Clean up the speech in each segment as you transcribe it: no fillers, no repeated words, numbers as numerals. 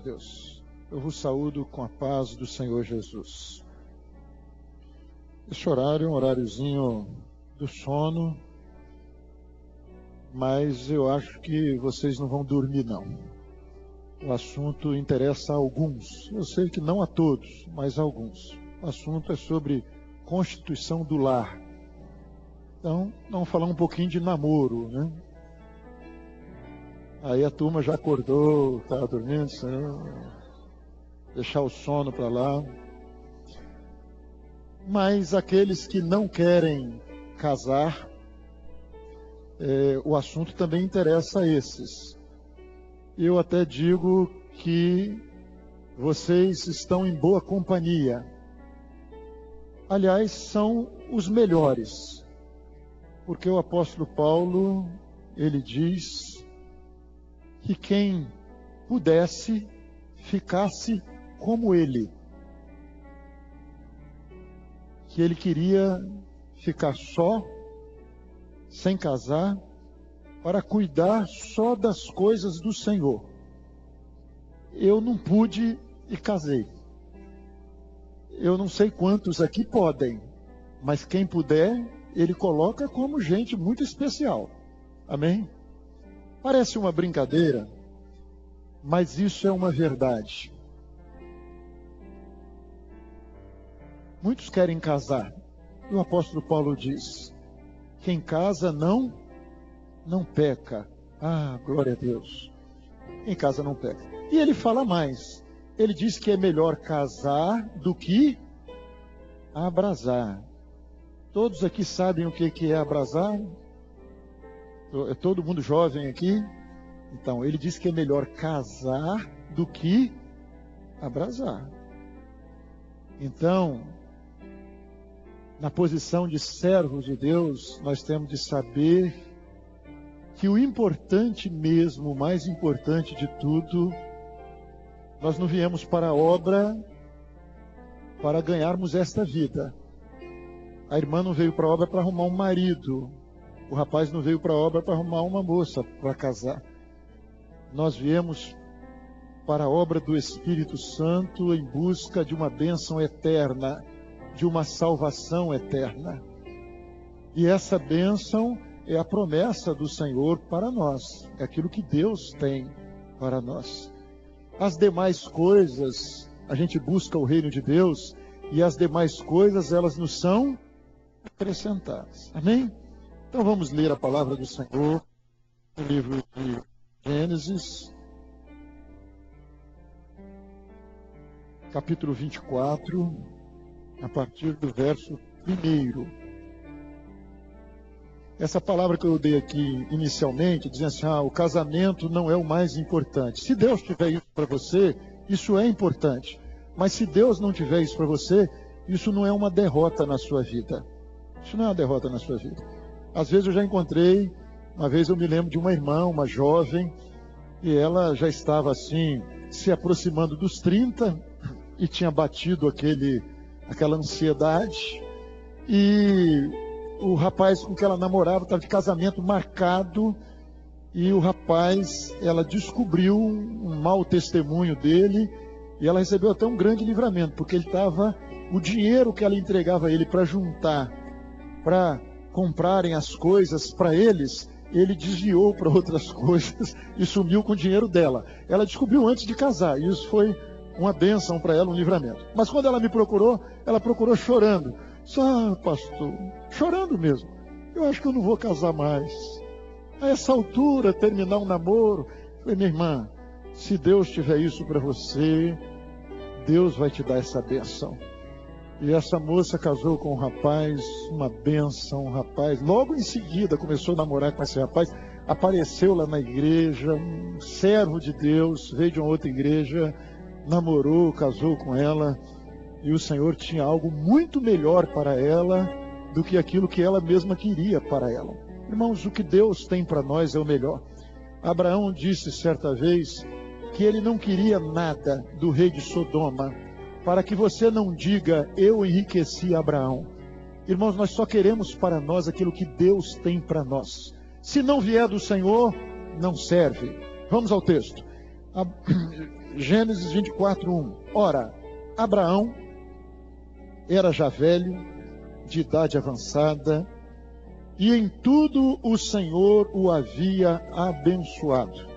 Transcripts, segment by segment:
a Deus. Eu vos saúdo com a paz do Senhor Jesus. Esse horário é um horáriozinho do sono, mas eu acho que vocês não vão dormir, não. O assunto interessa a alguns. Eu sei que não a todos, mas a alguns. O assunto é sobre constituição do lar. Então, vamos falar um pouquinho de namoro, né? Aí a turma já acordou, estava dormindo, deixar o sono para lá. Mas aqueles que não querem casar, o assunto também interessa a esses. Eu até digo que vocês estão em boa companhia. Aliás, são os melhores. Porque o apóstolo Paulo, ele diz que quem pudesse, ficasse como ele. Que ele queria ficar só, sem casar, para cuidar só das coisas do Senhor. Eu não pude e casei. Eu não sei quantos aqui podem, mas quem puder, ele coloca como gente muito especial. Amém? Parece uma brincadeira, mas isso é uma verdade. Muitos querem casar. E o apóstolo Paulo diz: quem casa não peca. Ah, glória a Deus. Quem casa não peca. E ele fala mais. Ele diz que é melhor casar do que abrasar. Todos aqui sabem o que é abrasar? É todo mundo jovem aqui? Então, ele diz que é melhor casar do que abrasar. Então, na posição de servos de Deus, nós temos de saber que o importante mesmo, o mais importante de tudo, nós não viemos para a obra para ganharmos esta vida. A irmã não veio para a obra para arrumar um marido. O rapaz não veio para a obra para arrumar uma moça para casar. Nós viemos para a obra do Espírito Santo em busca de uma bênção eterna, de uma salvação eterna. E essa bênção é a promessa do Senhor para nós. É aquilo que Deus tem para nós. As demais coisas, a gente busca o reino de Deus e as demais coisas, elas nos são acrescentadas. Amém? Então vamos ler a palavra do Senhor no livro de Gênesis, capítulo 24, a partir do verso 1. Essa palavra que eu dei aqui inicialmente, dizendo assim, o casamento não é o mais importante. Se Deus tiver isso para você, isso é importante. Mas se Deus não tiver isso para você, isso não é uma derrota na sua vida. Isso não é uma derrota na sua vida. Às vezes eu já encontrei, uma vez eu me lembro de uma irmã, uma jovem, e ela já estava assim, se aproximando dos 30, e tinha batido aquela ansiedade, e o rapaz com que ela namorava estava de casamento marcado, e o rapaz, ela descobriu um mau testemunho dele, e ela recebeu até um grande livramento, porque o dinheiro que ela entregava a ele para juntar, para comprarem as coisas para eles, ele desviou para outras coisas e sumiu com o dinheiro dela. Ela descobriu antes de casar, e isso foi uma bênção para ela, um livramento. Mas quando ela me procurou, ela procurou chorando. Pastor, chorando mesmo. Eu acho que eu não vou casar mais. A essa altura, terminar um namoro. Eu falei, minha irmã, se Deus tiver isso para você, Deus vai te dar essa bênção. E essa moça casou com um rapaz, uma bênção, um rapaz. Logo em seguida começou a namorar com esse rapaz. Apareceu lá na igreja, um servo de Deus, veio de uma outra igreja, namorou, casou com ela. E o Senhor tinha algo muito melhor para ela do que aquilo que ela mesma queria para ela. Irmãos, o que Deus tem para nós é o melhor. Abraão disse certa vez que ele não queria nada do rei de Sodoma, para que você não diga, eu enriqueci Abraão. Irmãos, nós só queremos para nós aquilo que Deus tem para nós. Se não vier do Senhor, não serve. Vamos ao texto. Gênesis 24:1. Ora, Abraão era já velho, de idade avançada, e em tudo o Senhor o havia abençoado.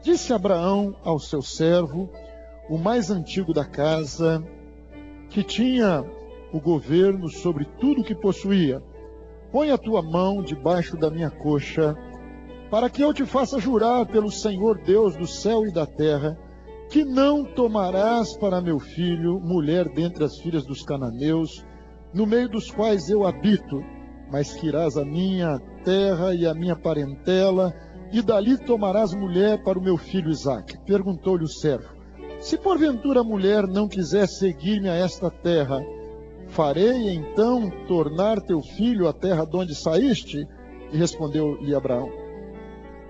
Disse Abraão ao seu servo, o mais antigo da casa, que tinha o governo sobre tudo o que possuía: põe a tua mão debaixo da minha coxa, para que eu te faça jurar pelo Senhor Deus do céu e da terra, que não tomarás para meu filho mulher dentre as filhas dos cananeus, no meio dos quais eu habito, mas que irás a minha terra e a minha parentela, e dali tomarás mulher para o meu filho Isaque. Perguntou-lhe o servo: se porventura a mulher não quiser seguir-me a esta terra, farei então tornar teu filho à terra de onde saíste? E respondeu-lhe Abraão: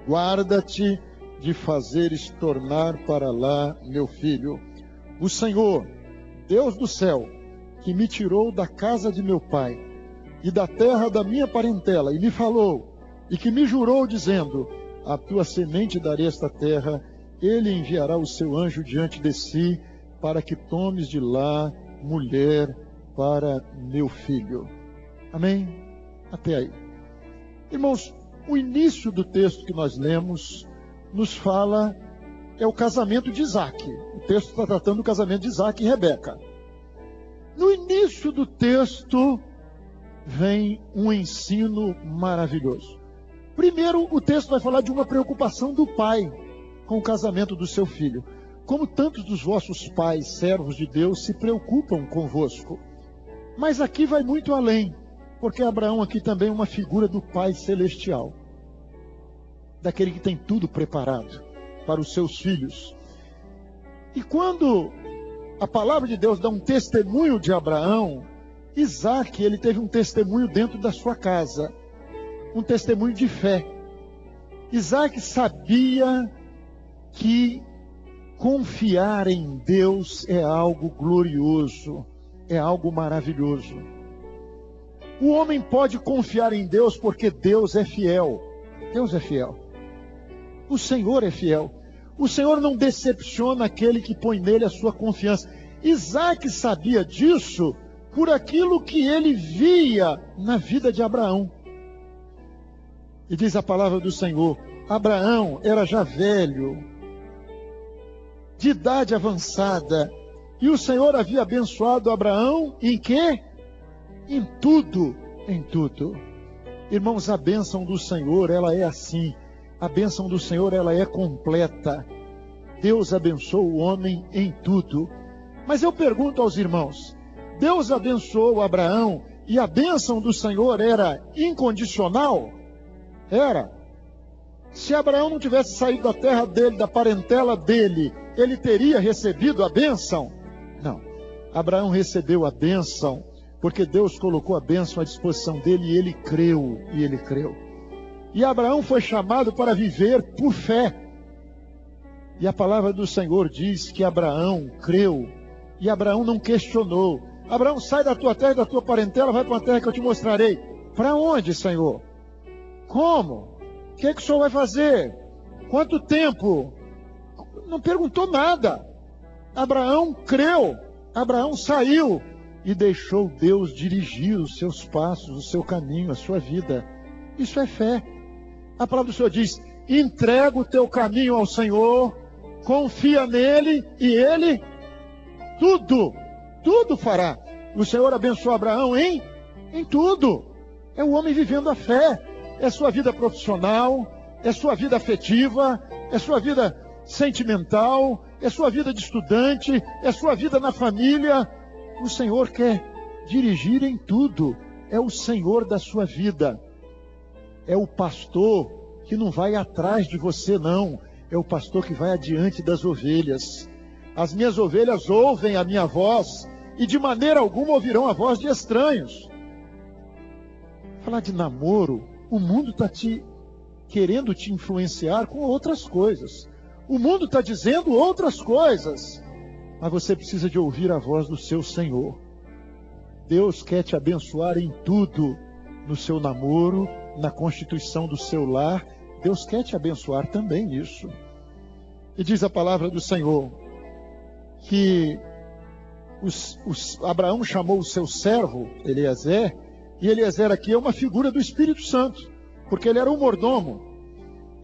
guarda-te de fazeres tornar para lá meu filho. O Senhor, Deus do céu, que me tirou da casa de meu pai e da terra da minha parentela, e me falou, e que me jurou, dizendo: a tua semente darei esta terra, ele enviará o seu anjo diante de si, para que tomes de lá mulher para meu filho. Amém? Até aí. Irmãos, o início do texto que nós lemos nos fala, é o casamento de Isaque. O texto está tratando do casamento de Isaque e Rebeca. No início do texto vem um ensino maravilhoso. Primeiro, o texto vai falar de uma preocupação do pai com o casamento do seu filho. Como tantos dos vossos pais, servos de Deus, se preocupam convosco. Mas aqui vai muito além, porque Abraão aqui também é uma figura do Pai Celestial, daquele que tem tudo preparado para os seus filhos. E quando a palavra de Deus dá um testemunho de Abraão, Isaque, ele teve um testemunho dentro da sua casa, um testemunho de fé. Isaque sabia que confiar em Deus é algo glorioso, é algo maravilhoso. O homem pode confiar em Deus porque Deus é fiel. Deus é fiel. O Senhor é fiel. O Senhor não decepciona aquele que põe nele a sua confiança. Isaque sabia disso por aquilo que ele via na vida de Abraão. E diz a palavra do Senhor: Abraão era já velho, de idade avançada, e o Senhor havia abençoado Abraão em quê? Em tudo, em tudo. Irmãos, a bênção do Senhor, ela é assim. A bênção do Senhor, ela é completa. Deus abençoa o homem em tudo. Mas eu pergunto aos irmãos, Deus abençoou Abraão e a bênção do Senhor era incondicional? Era. Se Abraão não tivesse saído da terra dele, da parentela dele, ele teria recebido a bênção? Não. Abraão recebeu a bênção porque Deus colocou a bênção à disposição dele e ele creu, E Abraão foi chamado para viver por fé. E a palavra do Senhor diz que Abraão creu e Abraão não questionou. Abraão, sai da tua terra e da tua parentela, vai para uma terra que eu te mostrarei. Para onde, Senhor? Como? O que é que o Senhor vai fazer? Quanto tempo? Não perguntou nada. Abraão creu, Abraão saiu e deixou Deus dirigir os seus passos, o seu caminho, a sua vida. Isso é fé. A palavra do Senhor diz: entrega o teu caminho ao Senhor, confia nele e ele tudo fará. O Senhor abençoou Abraão em tudo. É o homem vivendo a fé. É sua vida profissional, é sua vida afetiva, é sua vida sentimental, é sua vida de estudante, é sua vida na família. O Senhor quer dirigir em tudo. É o Senhor da sua vida. É o pastor que não vai atrás de você, não. É o pastor que vai adiante das ovelhas. As minhas ovelhas ouvem a minha voz e de maneira alguma ouvirão a voz de estranhos. Falar de namoro, o mundo está querendo te influenciar com outras coisas. O mundo está dizendo outras coisas. Mas você precisa de ouvir a voz do seu Senhor. Deus quer te abençoar em tudo. No seu namoro, na constituição do seu lar. Deus quer te abençoar também nisso. E diz a palavra do Senhor que Abraão chamou o seu servo, Eliezer, e Eliezer aqui é uma figura do Espírito Santo, porque ele era um mordomo.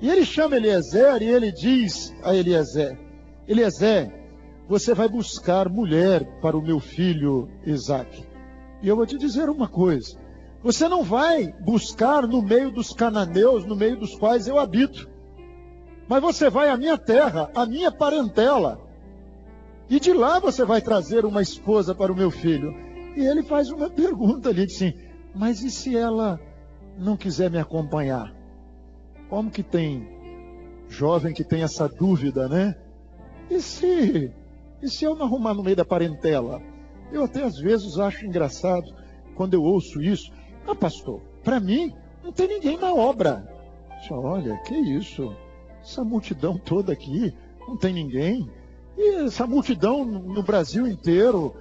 E ele chama Eliezer e ele diz a Eliezer: Eliezer, você vai buscar mulher para o meu filho Isaque. E eu vou te dizer uma coisa: você não vai buscar no meio dos cananeus, no meio dos quais eu habito, mas você vai à minha terra, à minha parentela, e de lá você vai trazer uma esposa para o meu filho. E ele faz uma pergunta ali, diz assim: mas e se ela não quiser me acompanhar? Como que tem jovem que tem essa dúvida, né? E se eu não arrumar no meio da parentela? Eu até às vezes acho engraçado quando eu ouço isso. Ah, pastor, para mim não tem ninguém na obra. Olha, que isso? Essa multidão toda aqui, não tem ninguém. E essa multidão no Brasil inteiro,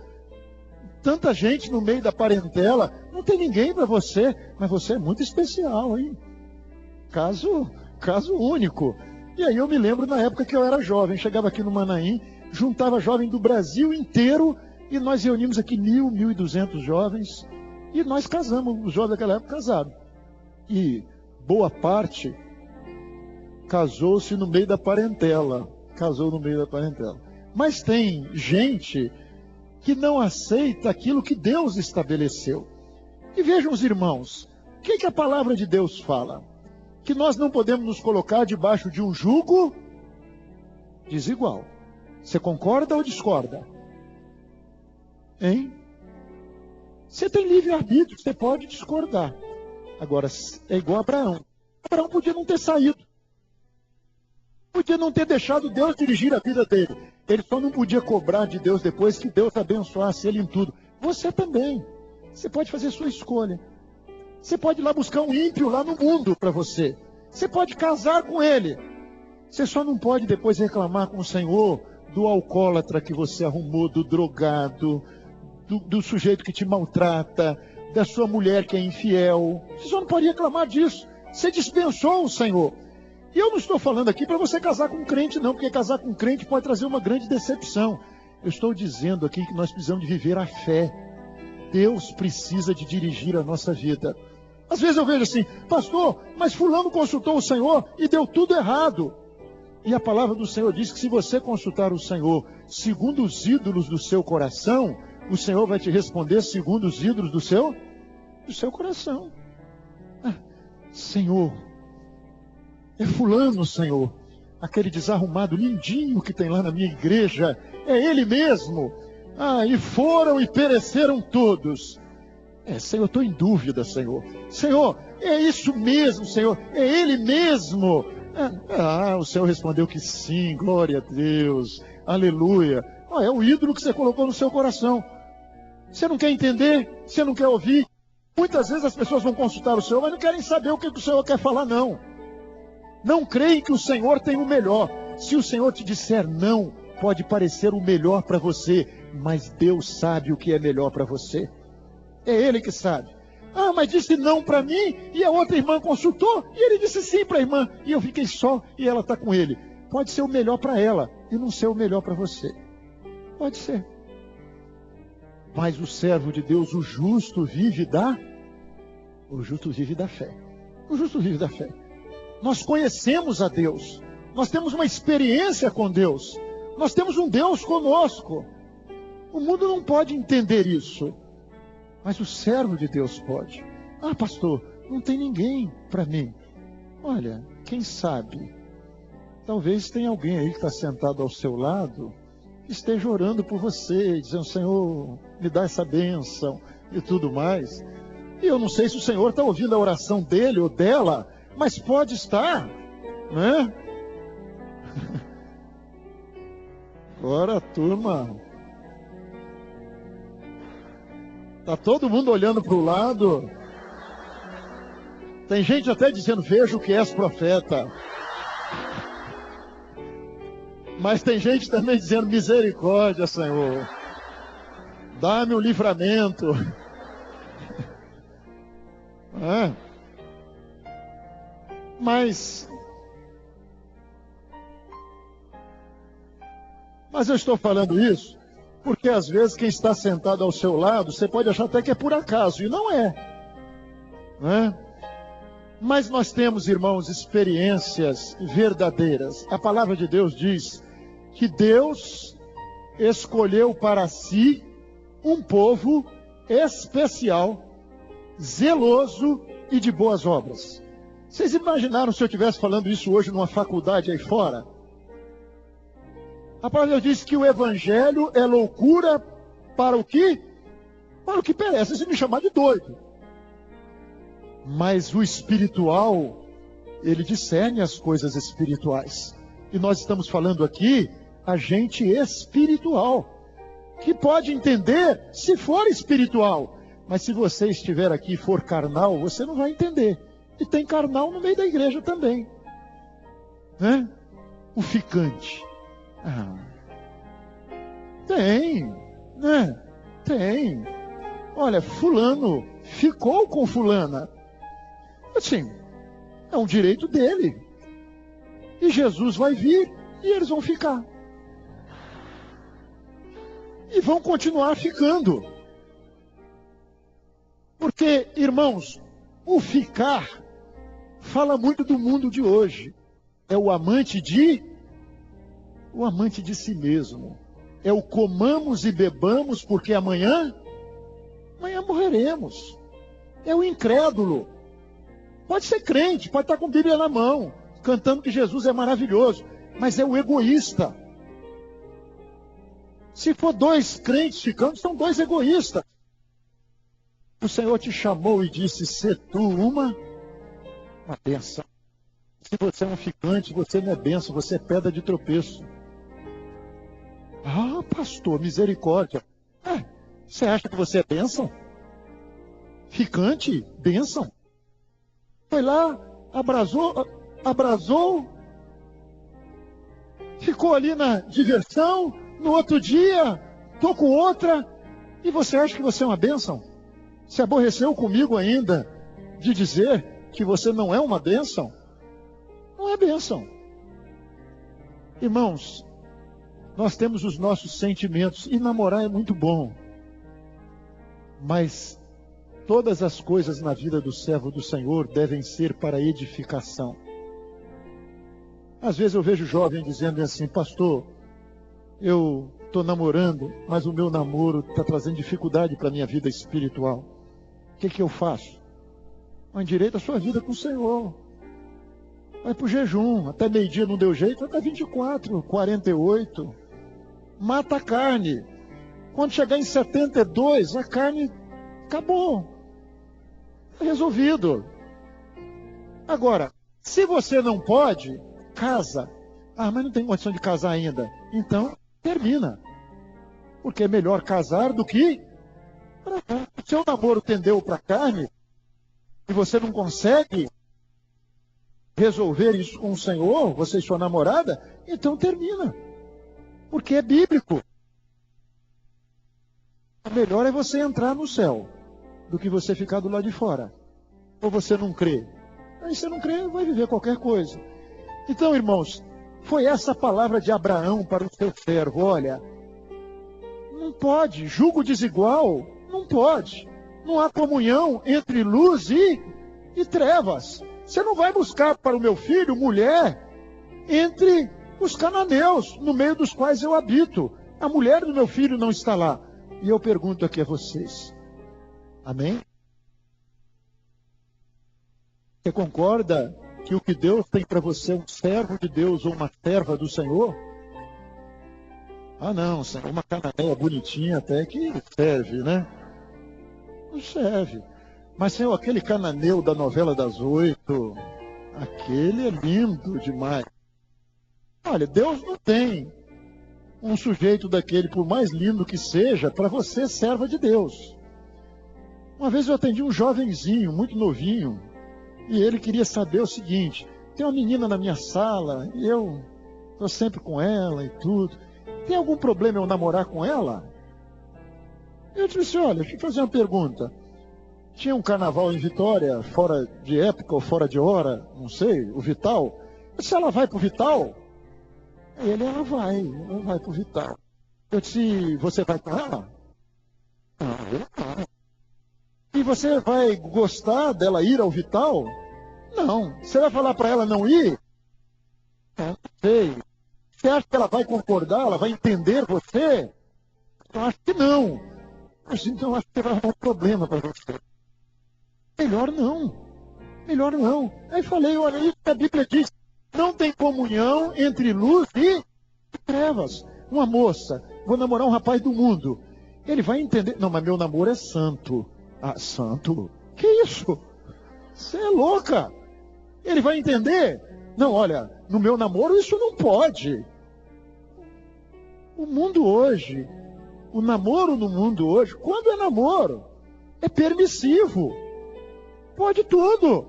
tanta gente no meio da parentela, não tem ninguém para você. Mas você é muito especial, hein? Caso único. E aí eu me lembro na época que eu era jovem, chegava aqui no Manaim, juntava jovem do Brasil inteiro, e nós reunimos aqui 1.200 jovens, e nós casamos, os jovens daquela época casaram. E boa parte casou-se no meio da parentela. Casou no meio da parentela. Mas tem gente que não aceita aquilo que Deus estabeleceu. E vejam os irmãos, o que a palavra de Deus fala? Que nós não podemos nos colocar debaixo de um jugo desigual. Você concorda ou discorda? Hein? Você tem livre-arbítrio, você pode discordar. Agora, é igual a Abraão. Abraão podia não ter saído. Podia não ter deixado Deus dirigir a vida dele. Ele só não podia cobrar de Deus depois que Deus abençoasse ele em tudo. Você também. Você pode fazer sua escolha. Você pode ir lá buscar um ímpio lá no mundo para você. Você pode casar com ele. Você só não pode depois reclamar com o Senhor do alcoólatra que você arrumou, do drogado, do sujeito que te maltrata, da sua mulher que é infiel. Você só não pode reclamar disso. Você dispensou o Senhor. E eu não estou falando aqui para você casar com um crente, não, porque casar com um crente pode trazer uma grande decepção. Eu estou dizendo aqui que nós precisamos de viver a fé. Deus precisa de dirigir a nossa vida. Às vezes eu vejo assim: pastor, mas fulano consultou o Senhor e deu tudo errado. E a palavra do Senhor diz que se você consultar o Senhor segundo os ídolos do seu coração, o Senhor vai te responder segundo os ídolos do seu coração. Senhor, é fulano, Senhor, aquele desarrumado lindinho que tem lá na minha igreja, é ele mesmo. E foram e pereceram todos. Senhor, eu estou em dúvida, Senhor. Senhor, é isso mesmo, Senhor, é ele mesmo. O Senhor respondeu que sim, glória a Deus, aleluia. É o ídolo que você colocou no seu coração. Você não quer entender? Você não quer ouvir? Muitas vezes as pessoas vão consultar o Senhor, mas não querem saber o que o Senhor quer falar, não. Não creem que o Senhor tem o melhor. Se o Senhor te disser não, pode parecer o melhor para você, mas Deus sabe o que é melhor para você. É Ele que sabe. Mas disse não para mim, e a outra irmã consultou, e ele disse sim para a irmã, e eu fiquei só, e ela está com ele. Pode ser o melhor para ela, e não ser o melhor para você. Pode ser. Mas o servo de Deus, o justo vive da fé. O justo vive da fé. Nós conhecemos a Deus. Nós temos uma experiência com Deus. Nós temos um Deus conosco. O mundo não pode entender isso. Mas o servo de Deus pode. Pastor, não tem ninguém para mim. Olha, quem sabe, talvez tenha alguém aí que está sentado ao seu lado, que esteja orando por você, dizendo: Senhor, me dá essa bênção e tudo mais. E eu não sei se o Senhor está ouvindo a oração dele ou dela, mas pode estar, né? Agora, turma, tá todo mundo olhando para o lado. Tem gente até dizendo: vejo que és profeta. Mas tem gente também dizendo: misericórdia, Senhor, dá-me o livramento. Mas Mas eu estou falando isso porque às vezes quem está sentado ao seu lado, você pode achar até que é por acaso, e não é, né? Mas nós temos, irmãos, experiências verdadeiras. A palavra de Deus diz que Deus escolheu para si um povo especial, zeloso e de boas obras. Vocês imaginaram se eu estivesse falando isso hoje numa faculdade aí fora? A palavra diz que o evangelho é loucura para o que? Para o que perece. Você me chamar de doido. Mas o espiritual, ele discerne as coisas espirituais. E nós estamos falando aqui, a gente espiritual, que pode entender se for espiritual. Mas se você estiver aqui e for carnal, você não vai entender. E tem carnal no meio da igreja também, né? O ficante. Tem, né? Tem. Olha, fulano ficou com fulana. Assim, é um direito dele. E Jesus vai vir e eles vão ficar. E vão continuar ficando. Porque, irmãos, o ficar fala muito do mundo de hoje. É o amante de si mesmo. É o comamos e bebamos porque amanhã morreremos. É o incrédulo. Pode ser crente, pode estar com a Bíblia na mão, cantando que Jesus é maravilhoso, mas é o egoísta. Se for dois crentes ficando, são dois egoístas. O Senhor te chamou e disse, sê tu uma bênção. Se você é um ficante, você não é bênção, você é pedra de tropeço. Ah, pastor, misericórdia. Você acha que você é bênção? Ficante, bênção. Foi lá, abrasou, ficou ali na diversão, no outro dia, tô com outra, e você acha que você é uma bênção? Se aborreceu comigo ainda de dizer que você não é uma bênção? Não é bênção. Irmãos, nós temos os nossos sentimentos, e namorar é muito bom, mas todas as coisas na vida do servo do Senhor devem ser para edificação. Às vezes eu vejo jovem dizendo assim, pastor, eu estou namorando, mas o meu namoro está trazendo dificuldade para a minha vida espiritual. O que eu faço? Endireita a sua vida com o Senhor. Vai para o jejum, até meio-dia não deu jeito, até 24, 48. Mata a carne. Quando chegar em 72, a carne acabou. Resolvido. Agora, se você não pode, casa. Mas não tem condição de casar ainda. Então, termina. Porque é melhor casar do que... Se o namoro tendeu para a carne, e você não consegue resolver isso com o Senhor, você e sua namorada, então termina. Porque é bíblico. O melhor é você entrar no céu do que você ficar do lado de fora. Ou você não crê? Aí você não crê, vai viver qualquer coisa. Então, irmãos, foi essa palavra de Abraão para o seu servo. Olha, não pode, julgo desigual, não pode. Não há comunhão entre luz e trevas. Você não vai buscar para o meu filho mulher entre os cananeus, no meio dos quais eu habito. A mulher do meu filho não está lá. E eu pergunto aqui a vocês. Amém? Você concorda que o que Deus tem para você é um servo de Deus ou uma serva do Senhor? Não, Senhor, uma cananeia bonitinha até que serve, né? Não serve. Mas, Senhor, aquele cananeu da novela das 8, aquele é lindo demais. Olha, Deus não tem um sujeito daquele, por mais lindo que seja, para você serva de Deus. Uma vez eu atendi um jovenzinho, muito novinho, e ele queria saber o seguinte: tem uma menina na minha sala, e eu estou sempre com ela e tudo. Tem algum problema eu namorar com ela? Eu disse, olha, deixa eu fazer uma pergunta. Tinha um carnaval em Vitória, fora de época ou fora de hora, não sei, o Vital. Se ela vai pro Vital, Ela vai para o Vital. Eu disse, você vai com ela? Não, eu não. E você vai gostar dela ir ao Vital? Não. Você vai falar para ela não ir? Não sei. Você acha que ela vai concordar? Ela vai entender você? Eu acho que não. Mas então eu acho que vai arrumar um problema para você. Melhor não. Melhor não. Aí falei, olha, isso que a Bíblia diz. Não tem comunhão entre luz e trevas. Uma moça, vou namorar um rapaz do mundo. Ele vai entender. Não, mas meu namoro é santo. Ah, santo? Que isso? Você é louca. Ele vai entender? Não, olha, no meu namoro isso não pode. O mundo hoje, o namoro no mundo hoje, quando é namoro, é permissivo. Pode tudo.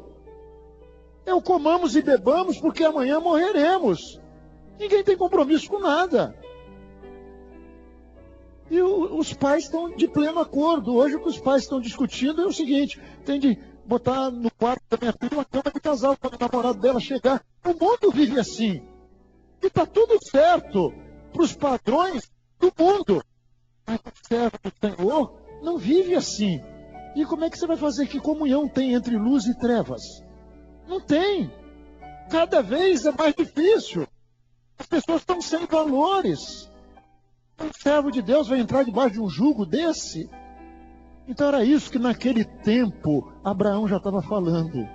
Eu comamos e bebamos porque amanhã morreremos. Ninguém tem compromisso com nada. E os pais estão de pleno acordo. Hoje o que os pais estão discutindo é o seguinte: tem de botar no quarto da minha filha uma cama de casal quando o namorado dela chegar. O mundo vive assim. E está tudo certo para os padrões do mundo. Mas o servo do Senhor não vive assim. E como é que você vai fazer? Que comunhão tem entre luz e trevas? Não tem. Cada vez é mais difícil. As pessoas estão sem valores. Um servo de Deus vai entrar debaixo de um jugo desse? Então era isso que naquele tempo Abraão já estava falando.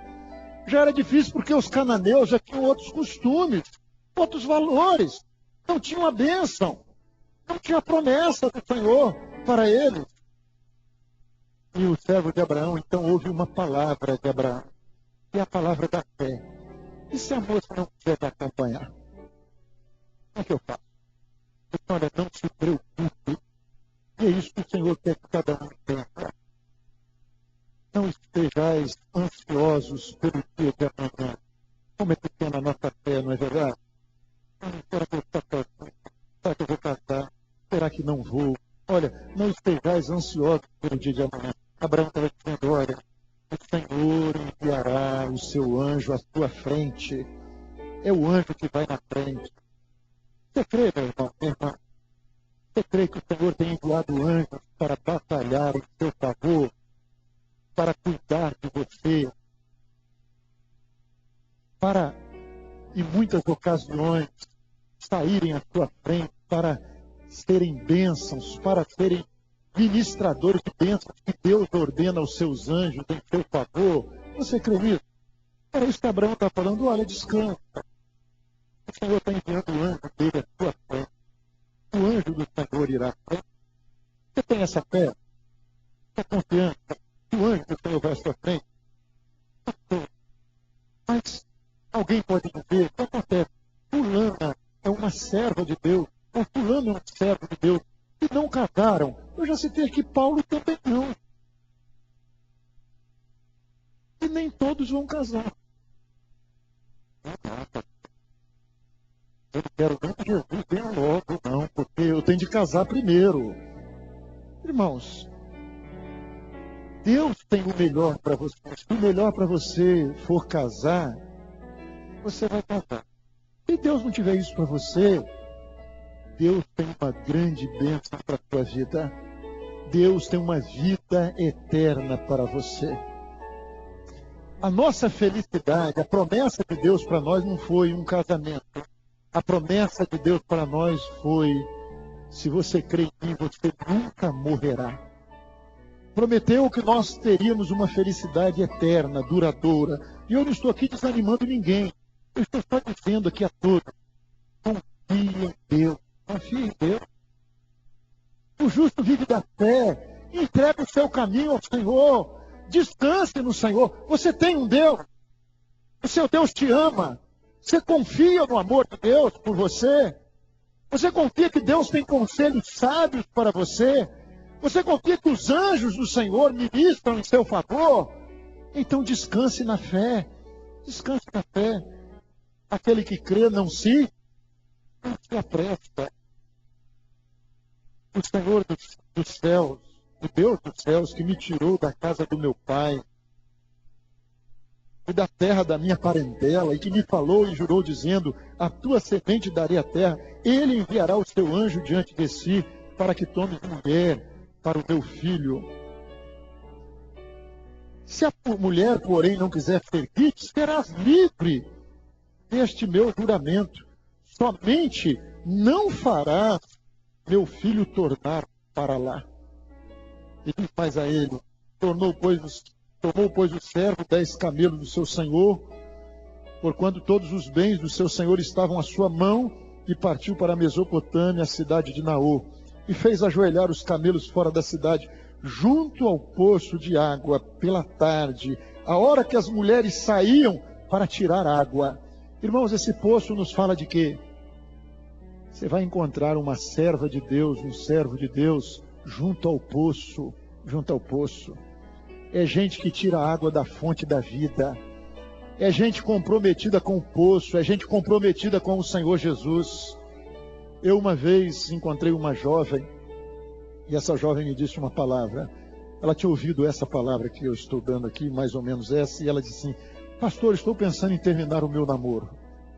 Já era difícil porque os cananeus já tinham outros costumes, outros valores. Não tinham a bênção. Não tinha a promessa do Senhor para eles. E o servo de Abraão então ouve uma palavra de Abraão. Que é a palavra da fé. E se a moça não quiser te acompanhar? Como é que eu faço? Então, olha, não se preocupe. E é isso que o Senhor quer que cada um entenda. Não estejais ansiosos pelo dia de amanhã. Como é pequena a nossa fé, não é verdade? Será que eu vou casar? Será que eu vou casar? Será que não vou? Olha, não estejais ansiosos pelo dia de amanhã. Abraão estava dizendo, olha, o Senhor enviará o seu anjo à sua frente. É o anjo que vai na frente. Você crê, meu irmão, minha irmã? Você crê que o Senhor tem enviado anjos para batalhar em seu favor, para cuidar de você, para, em muitas ocasiões, saírem à sua frente, para serem bênçãos, para serem ministradores de bênçãos que Deus ordena aos seus anjos em seu favor? Você crê nisso? Era isso que Abraão está falando. Olha, descansa. O Senhor está enviando o anjo dele à sua frente. O anjo do Senhor irá à frente. Você tem essa fé? Essa confiança? O anjo do Senhor vai à sua frente? Mas alguém pode dizer, o que acontece? Fulana é uma serva de Deus, ou fulano é um servo de Deus, e não casaram. Eu já citei aqui, Paulo também não. E nem todos vão casar. Eu não quero nem que Jesus venha logo, não, porque eu tenho de casar primeiro. Irmãos, Deus tem o melhor para você. Se o melhor para você for casar, você vai casar. Se Deus não tiver isso para você, Deus tem uma grande bênção para a sua vida. Deus tem uma vida eterna para você. A nossa felicidade, a promessa de Deus para nós não foi um casamento. A promessa de Deus para nós foi: se você crê em mim, você nunca morrerá. Prometeu que nós teríamos uma felicidade eterna, duradoura. E eu não estou aqui desanimando ninguém. Eu estou só dizendo aqui a todos: confie em Deus. Confie em Deus. O justo vive da fé. Entrega o seu caminho ao Senhor. Descanse no Senhor. Você tem um Deus. O seu Deus te ama. Você confia no amor de Deus por você? Você confia que Deus tem conselhos sábios para você? Você confia que os anjos do Senhor ministram em seu favor? Então descanse na fé. Descanse na fé. Aquele que crê não se apressa. O Senhor dos céus, o Deus dos céus que me tirou da casa do meu pai, e da terra da minha parentela, e que me falou e jurou, dizendo: a tua semente darei a terra, ele enviará o seu anjo diante de si, para que tomes mulher para o teu filho. Se a mulher, porém, não quiser servir-te, serás livre deste meu juramento. Somente não farás meu filho tornar para lá. E diz mais a ele: tomou, pois, o servo 10 camelos do seu senhor, porquanto todos os bens do seu senhor estavam à sua mão, e partiu para a Mesopotâmia, a cidade de Naô, e fez ajoelhar os camelos fora da cidade, junto ao poço de água, pela tarde, a hora que as mulheres saíam para tirar água. Irmãos, esse poço nos fala de quê? Você vai encontrar uma serva de Deus, um servo de Deus, junto ao poço, junto ao poço. É gente que tira a água da fonte da vida. É gente comprometida com o poço, é gente comprometida com o Senhor Jesus. Eu uma vez encontrei uma jovem, e essa jovem me disse uma palavra. Ela tinha ouvido essa palavra que eu estou dando aqui, mais ou menos essa, e ela disse assim: pastor, estou pensando em terminar o meu namoro.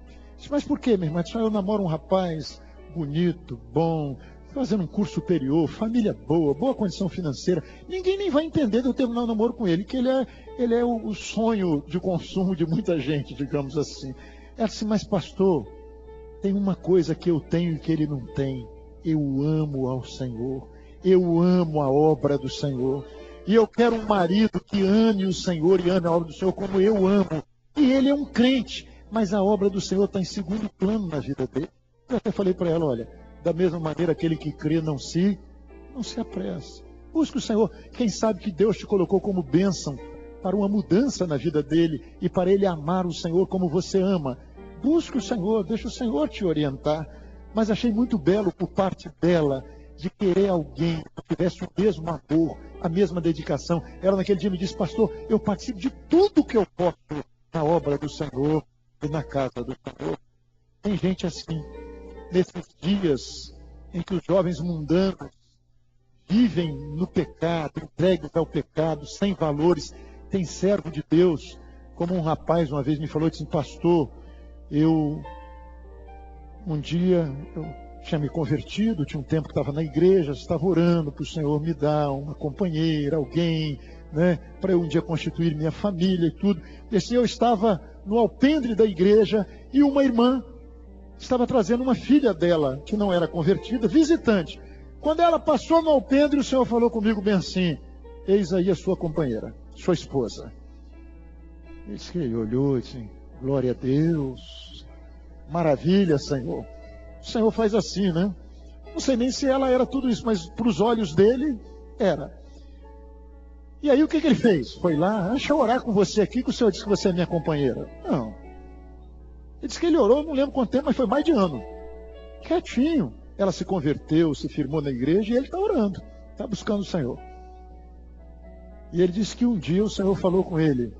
Eu disse: mas por quê, minha irmã? Eu namoro um rapaz bonito, bom, fazendo um curso superior, família boa, boa condição financeira. Ninguém nem vai entender de eu terminar o namoro com ele, que ele é o sonho de consumo de muita gente, digamos assim. Ela disse: mas pastor, tem uma coisa que eu tenho e que ele não tem. Eu amo ao Senhor. Eu amo a obra do Senhor. E eu quero um marido que ame o Senhor e ame a obra do Senhor como eu amo. E ele é um crente, mas a obra do Senhor está em segundo plano na vida dele. Eu até falei para ela: olha, da mesma maneira, aquele que crê não se apresse. Busque o Senhor. Quem sabe que Deus te colocou como bênção para uma mudança na vida dele e para ele amar o Senhor como você ama. Busque o Senhor, deixa o Senhor te orientar. Mas achei muito belo por parte dela de querer alguém que tivesse o mesmo amor, a mesma dedicação. Ela naquele dia me disse: pastor, eu participo de tudo que eu posso na obra do Senhor e na casa do Senhor. Tem gente assim, nesses dias em que os jovens mundanos vivem no pecado, entregues ao pecado, sem valores. Tem servo de Deus, como um rapaz uma vez me falou, disse: pastor, um dia eu tinha me convertido, tinha um tempo que estava na igreja, estava orando para o Senhor me dar uma companheira, alguém, né, para eu um dia constituir minha família e tudo. E assim, eu estava no alpendre da igreja e uma irmã estava trazendo uma filha dela, que não era convertida, visitante. Quando ela passou no alpendre, o Senhor falou comigo bem assim: eis aí a sua companheira, sua esposa. Ele olhou e disse: glória a Deus, maravilha, Senhor. O Senhor faz assim, né? Não sei nem se ela era tudo isso, mas para os olhos dele, era. E aí o que ele fez? Foi lá: deixa eu orar com você aqui, que o Senhor disse que você é minha companheira. Não. Ele disse que ele orou, não lembro quanto tempo, mas foi mais de ano. Quietinho. Ela se converteu, se firmou na igreja e ele está orando, está buscando o Senhor. E ele disse que um dia o Senhor falou com ele: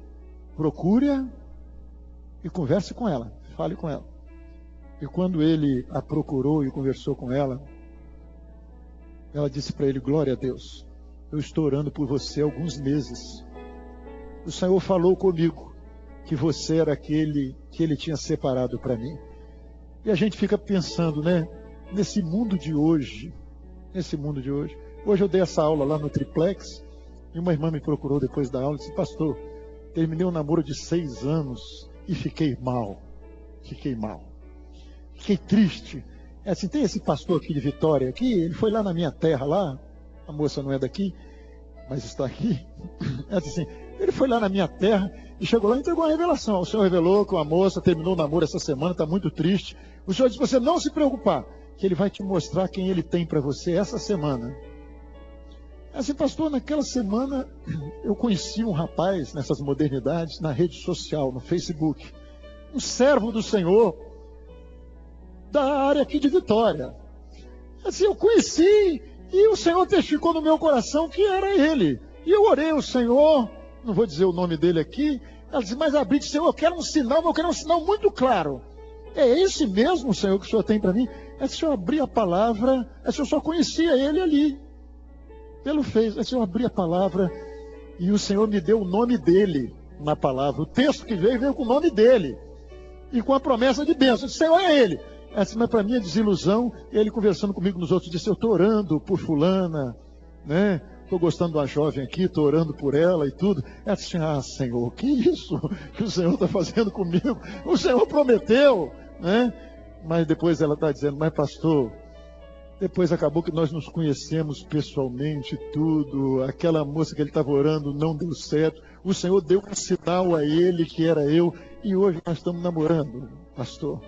procure-a e converse com ela, fale com ela. E quando ele a procurou e conversou com ela, ela disse para ele: glória a Deus, eu estou orando por você há alguns meses. O Senhor falou comigo que você era aquele que ele tinha separado para mim. E a gente fica pensando, né? Nesse mundo de hoje, hoje eu dei essa aula lá no Triplex, e uma irmã me procurou depois da aula e disse: pastor, terminei um namoro de 6 anos e fiquei mal, fiquei triste. É assim, tem esse pastor aqui de Vitória, aqui, ele foi lá na minha terra, lá, a moça não é daqui, mas está aqui. É assim, ele foi lá na minha terra e chegou lá e entregou uma revelação. O Senhor revelou que uma moça terminou o namoro essa semana, está muito triste. O Senhor disse: você não se preocupar, que ele vai te mostrar quem ele tem para você essa semana. Assim, pastor, naquela semana eu conheci um rapaz nessas modernidades, na rede social, no Facebook, um servo do Senhor da área aqui de Vitória. Assim, eu conheci e o Senhor testificou no meu coração que era ele. E eu orei ao Senhor, não vou dizer o nome dele aqui. Ela disse: mas Abride, Senhor, eu quero um sinal muito claro. É esse mesmo, Senhor, que o Senhor tem para mim? É se eu abrir a palavra, é se eu só conhecia ele ali. Pelo fez, é se eu abrir a palavra e o Senhor me deu o nome dele. na palavra. O texto que veio com o nome dele. E com a promessa de bênção. Eu disse, Senhor, é ele. Essa, mas para mim é desilusão. Ele conversando comigo nos outros, disse, eu estou orando por fulana, né? Estou gostando de uma jovem aqui, estou orando por ela e tudo. Ela disse, Senhor, que isso que o Senhor está fazendo comigo? O Senhor prometeu, né? Mas depois ela está dizendo, mas pastor, depois acabou que nós nos conhecemos pessoalmente, tudo. Aquela moça que ele estava orando não deu certo. O Senhor deu um sinal a ele que era eu. E hoje nós estamos namorando, pastor.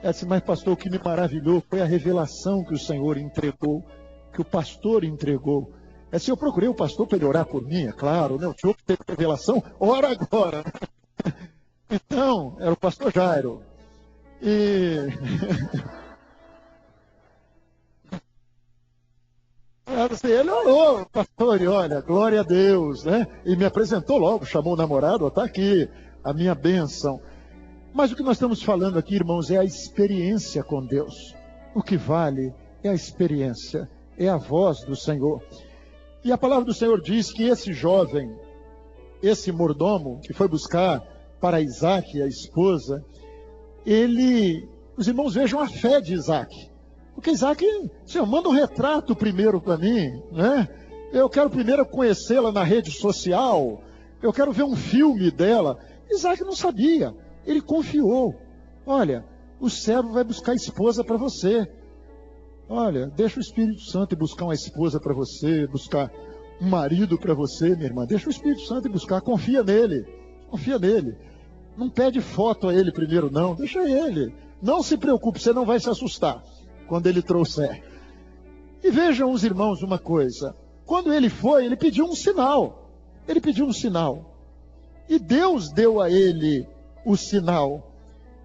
Ela disse, mas pastor, o que me maravilhou foi a revelação que o Senhor entregou, que o pastor entregou. Ela disse, eu procurei o pastor para ele orar por mim, é claro, né? O senhor que teve revelação, ora agora. Então, era o pastor Jairo. E... ele orou, pastor, e olha, glória a Deus, né? E me apresentou logo, chamou o namorado, está aqui, a minha bênção. Mas o que nós estamos falando aqui, irmãos, é a experiência com Deus. O que vale é a experiência, é a voz do Senhor. E a palavra do Senhor diz que esse jovem, esse mordomo, que foi buscar para Isaac, a esposa, os irmãos vejam a fé de Isaac. Porque Isaac, Senhor, manda um retrato primeiro para mim, né? Eu quero primeiro conhecê-la na rede social, eu quero ver um filme dela. Isaac não sabia, ele confiou. Olha, o servo vai buscar esposa para você. Olha, deixa o Espírito Santo ir buscar uma esposa para você, buscar um marido para você, minha irmã. Deixa o Espírito Santo ir buscar, confia nele, confia nele. Não pede foto a ele primeiro, não, deixa ele. Não se preocupe, você não vai se assustar quando ele trouxer. E vejam os irmãos uma coisa. Quando ele foi, ele pediu um sinal. Ele pediu um sinal. E Deus deu a ele o sinal.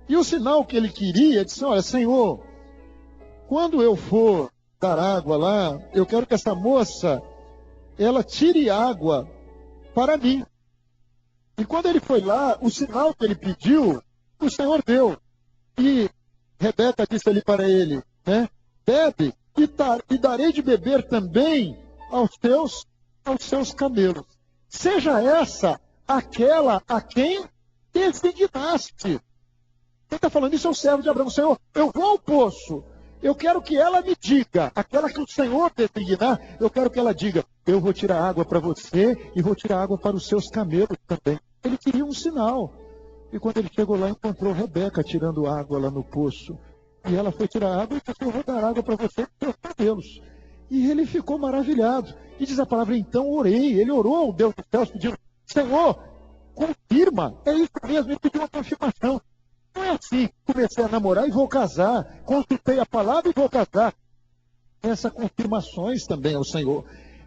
E o sinal que ele queria, disse, olha, Senhor, quando eu for dar água lá, eu quero que essa moça, ela tire água para mim. E quando ele foi lá, o sinal que ele pediu, o Senhor deu. E Rebeca disse ali para ele, né? Bebe e darei de beber também aos seus camelos. Seja essa aquela a quem designaste. Quem está falando isso é o servo de Abraão. Senhor, eu vou ao poço. Eu quero que ela me diga, aquela que o Senhor designar, eu quero que ela diga, eu vou tirar água para você e vou tirar água para os seus camelos também. Ele queria um sinal. E quando ele chegou lá, encontrou Rebeca tirando água lá no poço. E ela foi tirar água e disse, eu vou dar água para você e para os seus camelos. E ele ficou maravilhado. E diz a palavra, então orei. Ele orou ao Deus dos céus, pedindo, Senhor, confirma. É isso mesmo, ele pediu uma confirmação. Não é assim, comecei a namorar e vou casar. Consultei a palavra e vou casar. Essas confirmações também ao Senhor.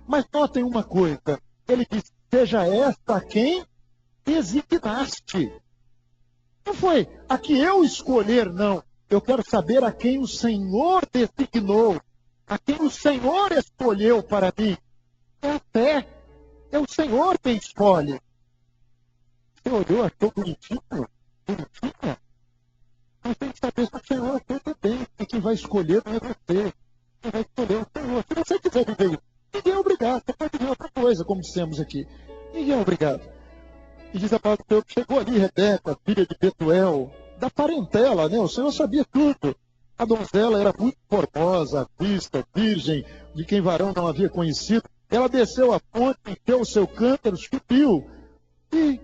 Mas notem uma coisa. Ele diz, seja esta quem designaste. Não foi a que eu escolher, não. Eu quero saber a quem o Senhor designou. A quem o Senhor escolheu para mim. É a fé. É o Senhor quem escolhe. Você olhou, achou bonitinho? Bonitinha? Mas tem que saber se o Senhor achou também. E quem vai escolher não é você. Quem vai escolher é o Senhor. Se você quiser viver isso, ninguém é obrigado. Você pode viver outra coisa, como dissemos aqui. Ninguém é obrigado. E diz a palavra do Senhor que chegou ali Rebeca, filha de Betuel, da parentela, né? O Senhor sabia tudo. A donzela era muito formosa, vista, virgem, de quem varão não havia conhecido. Ela desceu a fonte, encheu o seu cântaro, subiu. E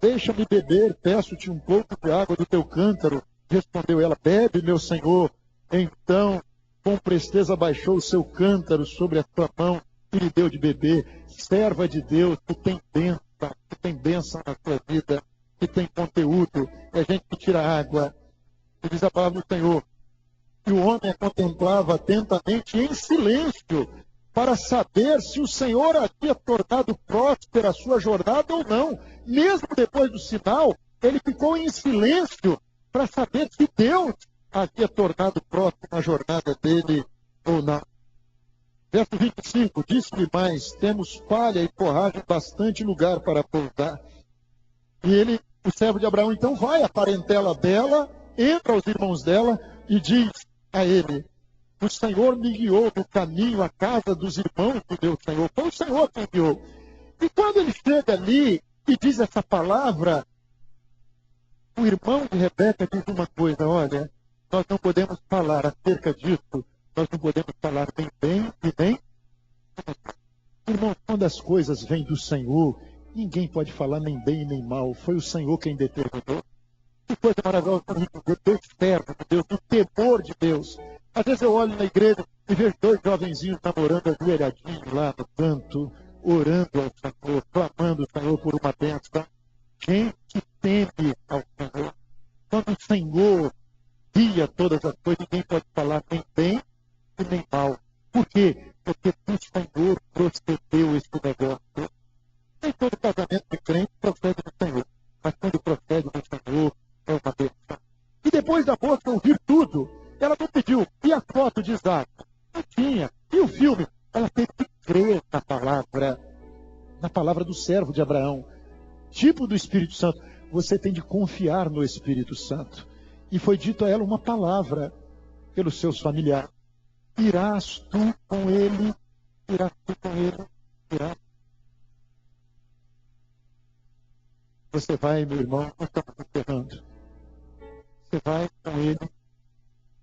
deixa-me beber, peço-te um pouco de água do teu cântaro. Respondeu ela, bebe, meu senhor. Então, com presteza, baixou o seu cântaro sobre a sua mão e lhe deu de beber. Serva de Deus, que tem bênção na sua vida, que tem conteúdo, é gente que tira água. E diz a palavra do Senhor, que o homem a contemplava atentamente em silêncio, para saber se o Senhor havia tornado próspera a sua jornada ou não. Mesmo depois do sinal, ele ficou em silêncio para saber se Deus havia tornado próspera a jornada dele ou não. Verso 25, disse-lhe mais, temos palha e forragem, bastante lugar para pousar. E ele, o servo de Abraão, então vai à parentela dela, entra aos irmãos dela e diz a ele, o Senhor me guiou no caminho à casa dos irmãos do meu Senhor. Foi o Senhor que guiou. E quando ele chega ali, e diz essa palavra, o irmão de Rebeca diz uma coisa: olha, nós não podemos falar acerca disso, nós não podemos falar nem bem e nem. Irmão, quando as coisas vêm do Senhor, ninguém pode falar nem bem nem mal. Foi o Senhor quem determinou. Que coisa maravilhosa, Deus servo de Deus, o temor de Deus. Às vezes eu olho na igreja e vejo dois jovenzinhos namorando ajoelhadinhos lá no canto, orando ao Senhor, clamando ao Senhor por uma bênção. Quem que teme ao Senhor? Quando o Senhor guia todas as coisas, ninguém pode falar nem bem e nem mal. Por quê? Porque o Senhor procedeu esse negócio. Nem todo casamento de crente procede do Senhor, mas quando procede do Senhor, é uma bênção. E depois da moça ouvir tudo, ela não pediu. E a foto de Isaac? Não tinha. E o filme? Ela teve que crer na palavra do servo de Abraão. Tipo do Espírito Santo. Você tem de confiar no Espírito Santo. E foi dito a ela uma palavra pelos seus familiares. Irás tu com ele, irás tu com ele, irás. Você vai, meu irmão, nós estamos encerrando. Você vai com ele,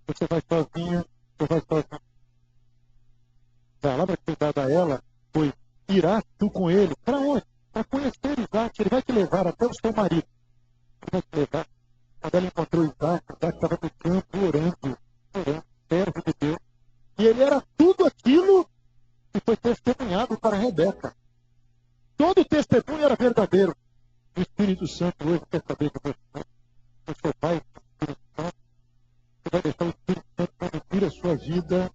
você vai sozinha, você vai sozinho. A palavra que foi dada a ela foi: irás tu com ele. Para onde? Para conhecer Isaac. Ele vai te levar até o seu marido. Ele vai te levar. Quando ela encontrou Isaac estava no campo orando, servo de Deus. E ele era tudo aquilo que foi testemunhado para Rebeca. Todo o testemunho era verdadeiro. O Espírito Santo hoje quer saber de você. Você vai, Espírito Santo, você vai deixar o Espírito Santo conduzir a sua vida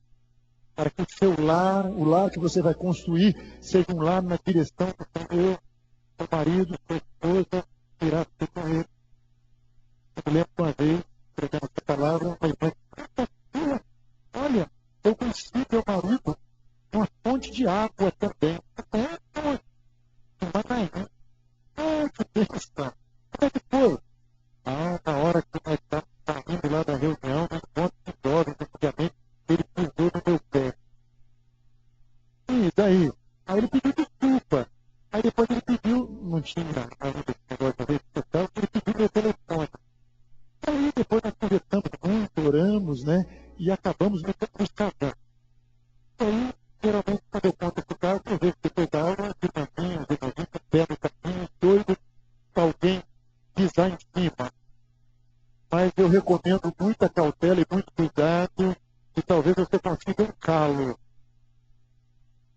para que o seu lar, o lar que você vai construir, seja um lar na direção do Senhor. Seu marido, sua esposa, irá ser com ele. Eu me lembro uma vez, pregando essa palavra, a irmã, olha, eu conheci meu marido numa fonte de água também. Que bênção. Como é que foi? Na hora que nós estávamos saindo lá da reunião, no encontro de jovens, antigamente, ele pisou no meu pé. E daí? Aí ele pediu desculpa. Aí depois ele pediu, não tinha ainda esse negócio de rede social, ele pediu meu telefone. Aí depois nós conversamos muito, oramos, né? E acabamos nos casando. Aí, geralmente, quando eu conto esse caso, eu vejo que depois da aula, de manhã, pé no caminho, doido, alguém pisar em cima. Mas eu recomendo muita cautela e muito cuidado, e talvez você consiga um calo.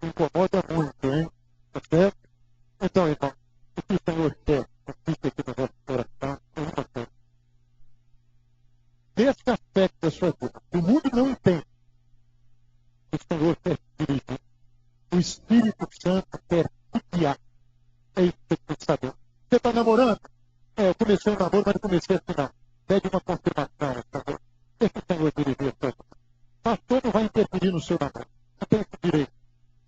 Incomoda muito, hein? Tá certo? Então, irmão, o que o Senhor quer, assiste aqui no nosso coração, é uma coisa. Desse aspecto da sua vida, o mundo não entende. O Senhor quer dirigir. O Espírito Santo quer guiar. É isso que você tem que saber. Você está namorando? Eu comecei o namoro, mas não comecei assim não. Pede uma confirmação, Senhor. Deixa o Senhor dirigir a sua vida. Pastor não vai interferir no seu namoro. Não tem esse direito.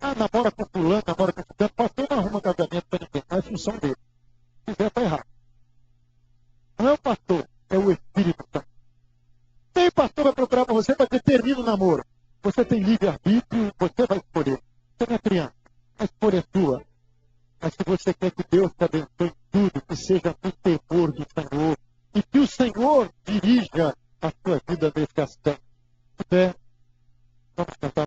Namora com fulano, namora com fulano. Pastor não arruma casamento para ninguém. Não é função dele. Se quiser, está errado. Não é o pastor, é o Espírito Santo. Nem pastor vai procurar para você para determinar o namoro. Você tem livre-arbítrio, você vai escolher. Você não é criança. A escolha é sua. Mas se você quer que Deus te abençoe em tudo, que seja o temor do Senhor, e que o Senhor dirija a sua vida nesse aspecto. Vamos cantar.